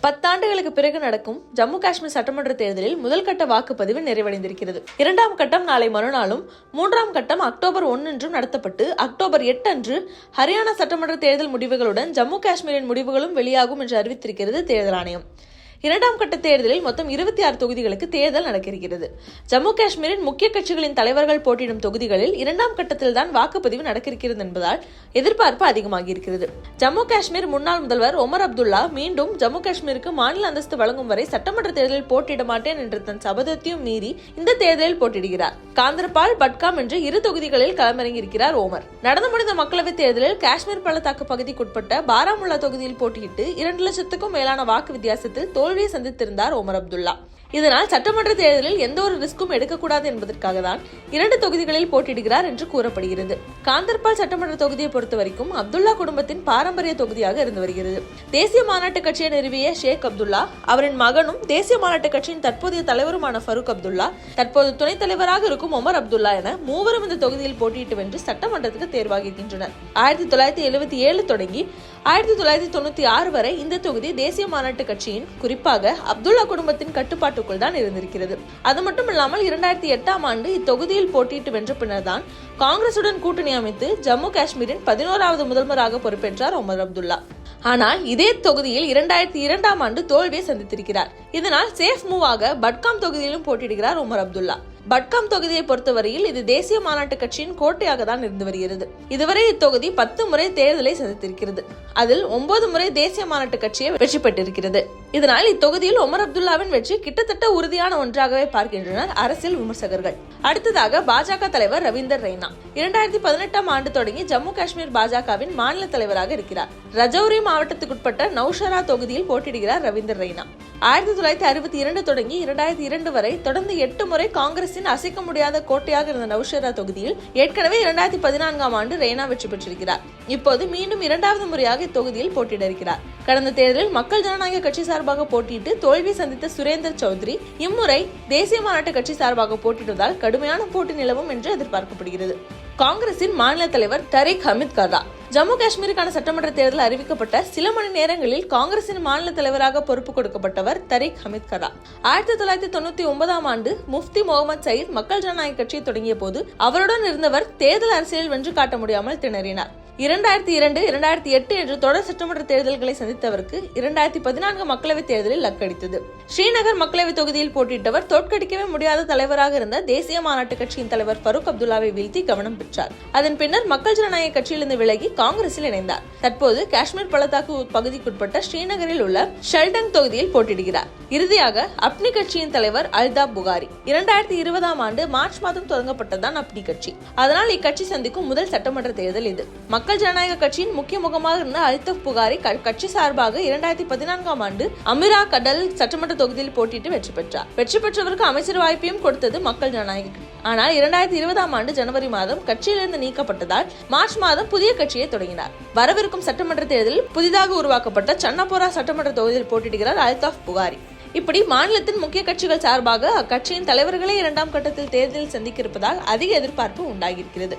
10 ஆண்டுகளுக்கு பிறகு நடக்கும் ஜம்மு காஷ்மீர் சட்டமன்ற தேர்தலில் முதல் கட்ட வாக்குப்பதிவு நிறைவடைந்திருக்கிறது. 2ஆம் கட்டம் நாளை மறுநாளும் 3ஆம் கட்டம் அக்டோபர் 1 அன்றும் நடத்தப்பட்டு அக்டோபர் 8 அன்று ஹரியானா சட்டமன்ற தேர்தல் முடிவுகளுடன் ஜம்மு காஷ்மீரின் முடிவுகளும் வெளியாகும் என்று அறிவித்திருக்கிறது தேர்தல் ஆணையம். 2ஆம் கட்ட தேர்தலில் மொத்தம் 26 தொகுதிகளுக்கு தேர்தல் நடக்கிறது. ஜம்மு காஷ்மீரின் முக்கிய கட்சிகளின் தலைவர்கள் போட்டியிடும் தொகுதிகளில் 2ஆம் கட்டத்தில் தான் வாக்குப்பதிவு நடக்கிறது என்பதால் எதிர்பார்ப்பு அதிகமாகி இருக்கிறது. ஜம்மு காஷ்மீர் முன்னாள் முதல்வர் ஒமர் அப்துல்லா மீண்டும் ஜம்மு காஷ்மீருக்கு மாநில அந்தஸ்து வழங்கும் வரை சட்டமன்ற தேர்தலில் போட்டியிட மாட்டேன் என்ற தன் சபதத்தையும் மீறி இந்த தேர்தலில் போட்டியிடுகிறார். காந்தர்பால், பட்காம் என்று 2 தொகுதிகளில் களமிறங்கியிருக்கிறார் ஓமர். நடந்து முடிந்த மக்களவைத் தேர்தலில் காஷ்மீர் பள்ளத்தாக்கு பகுதிக்குட்பட்ட பாராமுல்லா தொகுதியில் போட்டியிட்டு 2 லட்சத்துக்கும் மேலான வாக்கு வித்தியாசத்தில் தோல்வியை சந்தித்திருந்தார் ஒமர் அப்துல்லா. இதனால் சட்டமன்ற தேர்தலில் எந்த ஒரு ரிஸ்கும் எடுக்கக்கூடாது என்பதற்காக தான் 2 தொகுதிகளில் போட்டியிடுகிறார் என்று கூறப்படுகிறது. காந்தர்பால் சட்டமன்ற தொகுதியை பொறுத்த வரைக்கும் அப்துல்லா குடும்பத்தின் பாரம்பரிய தொகுதியாக இருந்து வருகிறது. தேசிய மாநாட்டு கட்சியை நிறுவிய ஷேக் அப்துல்லா, அவரின் மகனும் தேசிய மாநாட்டு கட்சியின் தற்போதைய தலைவருமான ஃபரூக் அப்துல்லா, தற்போது துணைத் தலைவராக இருக்கும் ஒமர் அப்துல்லா என மூவரும் இந்த தொகுதியில் போட்டியிட்டு வென்று சட்டமன்றத்துக்கு தேர்வாகின்றனர். 1977 தொடங்கி 1996 வரை இந்த தொகுதி தேசிய மாநாட்டு கட்சியின், குறிப்பாக அப்துல்லா குடும்பத்தின் கட்டுப்பாட்டுக்குள் தான் இருந்திருக்கிறது. அது மட்டும் இல்லாமல் 2008ஆம் ஆண்டு இத்தொகுதியில் போட்டியிட்டு வென்ற பின்னர் தான் காங்கிரசுடன் கூட்டணி அமைத்து ஜம்மு காஷ்மீரின் 11வது முதல்வராக பொறுப்பேற்றார் ஒமர் அப்துல்லா. ஆனால் இதே தொகுதியில் 2002ஆம் ஆண்டு தோல்வியை சந்தித்திருக்கிறார். இதனால் சேஃப் மூவாக பட்காம் தொகுதியிலும் போட்டியிடுகிறார் ஒமர் அப்துல்லா. பட்காம் தொகுதியை பொறுத்தவரையில் இது தேசிய மாநாட்டு கட்சியின் கோட்டையாக தான் இருந்து வருகிறது. இதுவரை இத்தொகுதி 10 முறை தேர்தலை சந்தித்திருக்கிறது. அதில் 9 முறை தேசிய மாநாட்டு கட்சியை வெற்றி பெற்றிருக்கிறது. இதனால் இத்தொகுதியில் ஒமர் அப்துல்லாவின் வெற்றி கிட்டத்தட்ட உறுதியான ஒன்றாகவே பார்க்கின்றனர் அரசியல் விமர்சகர்கள். அடுத்ததாக பாஜக தலைவர் ரவீந்தர் ரெய்னா 2018ஆம் ஆண்டு தொடங்கி ஜம்மு காஷ்மீர் பாஜகவின் மாநில தலைவராக இருக்கிறார். ரஜௌரி மாவட்டத்துக்குட்பட்ட நௌஷரா தொகுதியில் போட்டியிடுகிறார் ரவீந்தர் ரெய்னா. 1962 தொடங்கி 2002 வரை தொடர்ந்து 8 முறை காங்கிரசின் அசைக்க முடியாத கோட்டையாக இருந்த நௌஷரா தொகுதியில் ஏற்கனவே 2014ஆம் ஆண்டு ரெய்னா வெற்றி பெற்றிருக்கிறார். இப்போது மீண்டும் 2வது முறையாக இத்தொகுதியில் போட்டியிட இருக்கிறார். கடந்த தேர்தலில் மக்கள் ஜனநாயக கட்சி சார்பாக போட்டியிட்டு தோல்வி சந்தித்த சுரேந்தர் சௌத்ரி இம்முறை தேசிய மாநாட்டு கட்சி சார்பாக போட்டியிடுவதால் கடுமையான போட்டி நிலவும் என்று எதிர்பார்க்கப்படுகிறது. காங்கிரசின் மாநில தலைவர் தரீக் ஹமீத் கர்ரா ஜம்மு காஷ்மீருக்கான சட்டமன்ற தேர்தல் அறிவிக்கப்பட்ட சில மணி நேரங்களில் காங்கிரசின் மாநில தலைவராக பொறுப்பு கொடுக்கப்பட்டவர் தரீக் ஹமீத் கர்ரா. 1999ஆம் ஆண்டு முஃப்தி முகமது சயீத் மக்கள் ஜனநாயக கட்சியை தொடங்கிய போது அவருடன் இருந்தவர் தேர்தல் அரசியலில் வென்று காட்ட முடியாமல் திணறினார். 2002, 2008 என்று தொடர் சட்டமன்ற தேர்தல்களை சந்தித்தவருக்கு 2014 மக்களவைத் தேர்தலில் லக்கடித்தது. ஸ்ரீநகர் மக்களவை தொகுதியில் போட்டியிட்டவர் தோற்கடிக்கவே முடியாத தலைவராக இருந்த தேசிய மாநாட்டு கட்சியின் தலைவர் ஃபரூக் அப்துல்லாவை வீழ்த்தி கவனம் பெற்றார். அதன் பின்னர் மக்கள் ஜனநாயக கட்சியிலிருந்து விலகி காங்கிரஸில் இணைந்தார். தற்போது காஷ்மீர் பள்ளத்தாக்கு பகுதிக்குட்பட்ட ஸ்ரீநகரில் உள்ள ஷல்டங் தொகுதியில் போட்டியிடுகிறார். இறுதியாக அப்னி கட்சியின் தலைவர் அல்தாப் புகாரி. 2020ஆம் ஆண்டு மார்ச் மாதம் தொடங்கப்பட்டதான் அப்னி கட்சி. அதனால் இக்கட்சி சந்திக்கும் முதல் சட்டமன்ற தேர்தல் இது. மக்கள் ஜனநாயக கட்சியின் முக்கிய முகமாக இருந்த அல்தாப் புகாரி கட்சி சார்பாக 2014ஆம் ஆண்டு அமிரா கடல் சட்டமன்ற தொகுதியில் போட்டியிட்டு வெற்றி பெற்றார். வெற்றி பெற்றவருக்கு அமைச்சர் வாய்ப்பையும் கொடுத்தது மக்கள் ஜனநாயக. ஆனால் 2020ஆம் ஆண்டு ஜனவரி மாதம் கட்சியிலிருந்து நீக்கப்பட்டதால் மார்ச் மாதம் புதிய கட்சியை தொடங்கினார். வரவிருக்கும் சட்டமன்ற தேர்தலில் புதிதாக உருவாக்கப்பட்ட சன்னபோரா சட்டமன்ற தொகுதியில் போட்டியிடுகிறார் அல்தாப் புகாரி. இப்படி மாநிலத்தின் முக்கிய கட்சிகள் சார்பாக அக்கட்சியின் தலைவர்களே 2ஆம் கட்டத்தில் தேர்தலில் சந்திக்க இருப்பதால் அதிக எதிர்பார்ப்பு உண்டாகியிருக்கிறது.